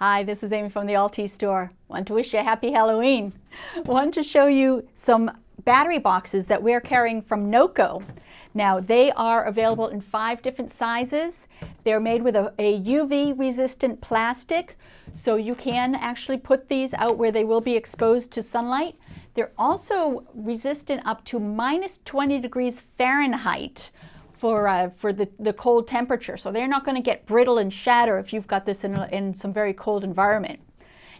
Hi, this is Amy from the Alti store. Want to wish you a happy Halloween. Want to show you some battery boxes that we're carrying from Noco. Now, they are available in 5 different sizes. They're made with a UV resistant plastic, so you can actually put these out where they will be exposed to sunlight. They're also resistant up to -20 degrees Fahrenheit for the cold temperature. So they're not going to get brittle and shatter if you've got this in some very cold environment.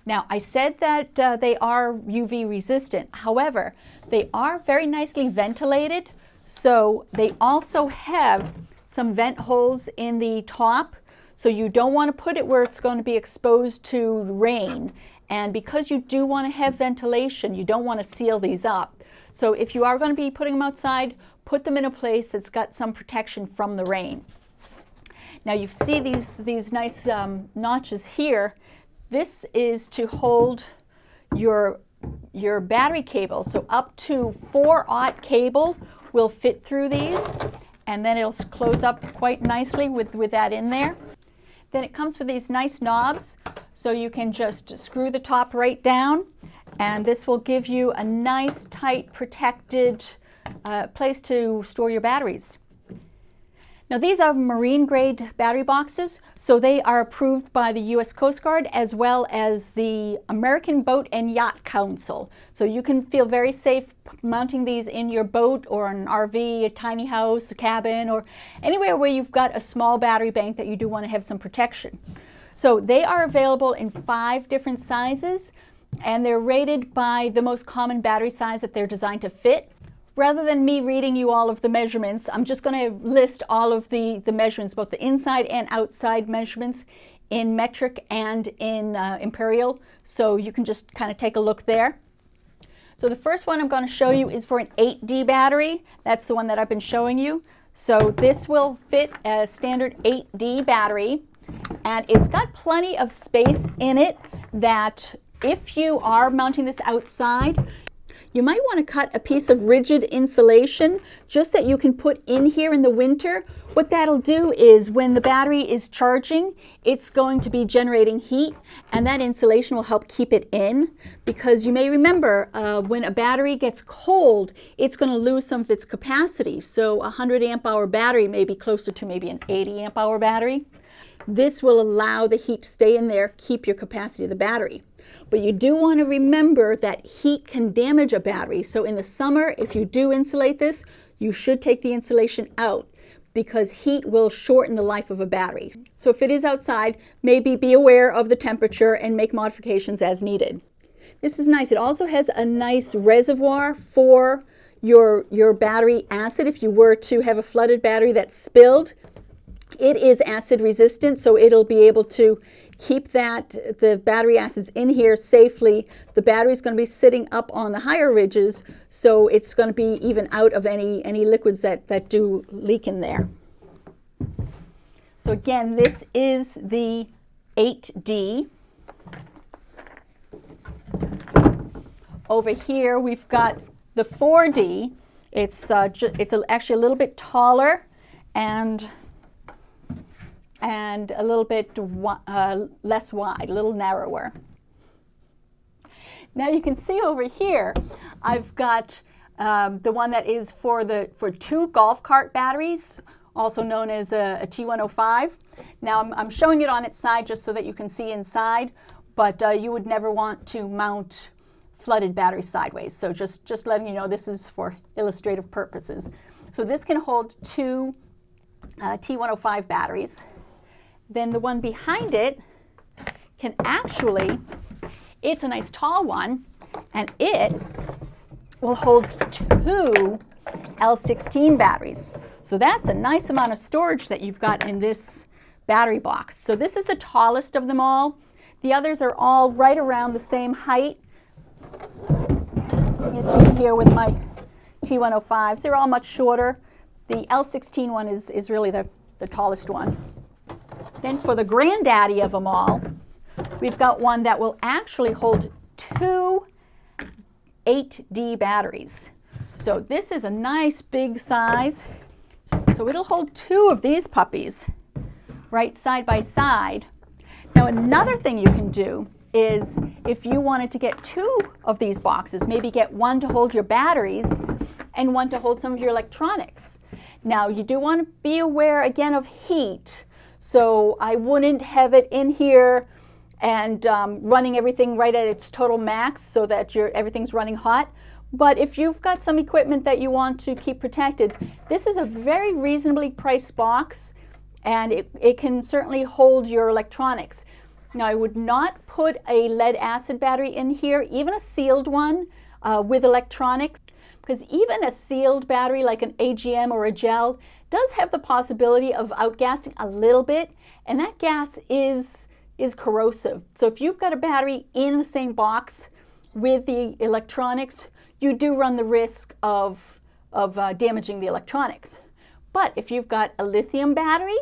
Now, I said that they are UV resistant. However, they are very nicely ventilated. So they also have some vent holes in the top. So you don't want to put it where it's going to be exposed to rain. And because you do want to have ventilation, you don't want to seal these up. So if you are going to be putting them outside, put them in a place that's got some protection from the rain. Now you see these nice notches here. This is to hold your battery cable. So up to 4/0 cable will fit through these, and then it'll close up quite nicely with that in there. Then it comes with these nice knobs, so you can just screw the top right down, and this will give you a nice, tight, protected place to store your batteries. Now, these are marine grade battery boxes, so they are approved by the U.S. Coast Guard as well as the American Boat and Yacht Council. So you can feel very safe mounting these in your boat or an RV, a tiny house, a cabin, or anywhere where you've got a small battery bank that you do want to have some protection. So they are available in 5 different sizes, and they're rated by the most common battery size that they're designed to fit. Rather than me reading you all of the measurements, I'm just going to list all of the measurements, both the inside and outside measurements in metric and in imperial, so you can just kind of take a look there. So the first one I'm going to show you is for an 8D battery. That's the one that I've been showing you. So this will fit a standard 8D battery, and it's got plenty of space in it that if you are mounting this outside, you might want to cut a piece of rigid insulation just that you can put in here in the winter. What that'll do is when the battery is charging, it's going to be generating heat, and that insulation will help keep it in, because you may remember when a battery gets cold, it's going to lose some of its capacity. So a 100 amp hour battery may be closer to maybe an 80 amp hour battery. This will allow the heat to stay in there, keep your capacity of the battery. But you do want to remember that heat can damage a battery. So in the summer, if you do insulate this, you should take the insulation out, because heat will shorten the life of a battery. So if it is outside, maybe be aware of the temperature and make modifications as needed. This is nice. It also has a nice reservoir for your battery acid. If you were to have a flooded battery that spilled, it is acid resistant, so it'll be able to keep the battery acids in here safely. The battery is going to be sitting up on the higher ridges, so it's going to be even out of any liquids that do leak in there. So again, this is the 8D. Over here we've got the 4D. It's actually a little bit taller and a little bit less wide, a little narrower. Now you can see over here, I've got the one that is for 2 golf cart batteries, also known as a T105. Now I'm showing it on its side just so that you can see inside, but you would never want to mount flooded batteries sideways. So just letting you know, this is for illustrative purposes. So this can hold 2 T105 batteries. Then the one behind it can actually, it's a nice tall one, and it will hold 2 L16 batteries. So that's a nice amount of storage that you've got in this battery box. So this is the tallest of them all. The others are all right around the same height. You see here with my T105s, they're all much shorter. The L16 one is really the tallest one. Then for the granddaddy of them all, we've got one that will actually hold 2 8D batteries. So this is a nice big size. So it'll hold 2 of these puppies right side by side. Now another thing you can do is if you wanted to get 2 of these boxes, maybe get one to hold your batteries and one to hold some of your electronics. Now you do want to be aware again of heat, so I wouldn't have it in here and running everything right at its total max so that everything's running hot. But if you've got some equipment that you want to keep protected, this is a very reasonably priced box, and it can certainly hold your electronics. Now I would not put a lead acid battery in here, even a sealed one with electronics, because even a sealed battery like an AGM or a gel does have the possibility of outgassing a little bit, and that gas is corrosive. So if you've got a battery in the same box with the electronics, you do run the risk of damaging the electronics. But if you've got a lithium battery,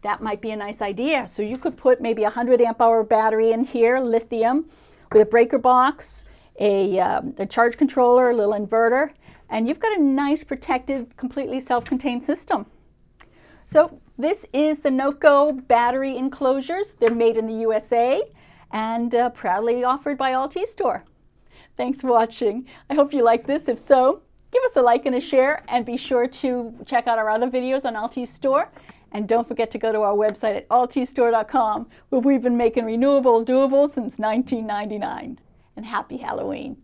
that might be a nice idea. So you could put maybe a 100 amp hour battery in here, lithium, with a breaker box, a charge controller, a little inverter, and you've got a nice protected, completely self-contained system. So this is the Noco battery enclosures. They're made in the USA and proudly offered by Alti Store. Thanks for watching. I hope you like this. If so, give us a like and a share, and be sure to check out our other videos on Alti Store. And don't forget to go to our website at altistore.com, where we've been making renewable doable since 1999. And happy Halloween.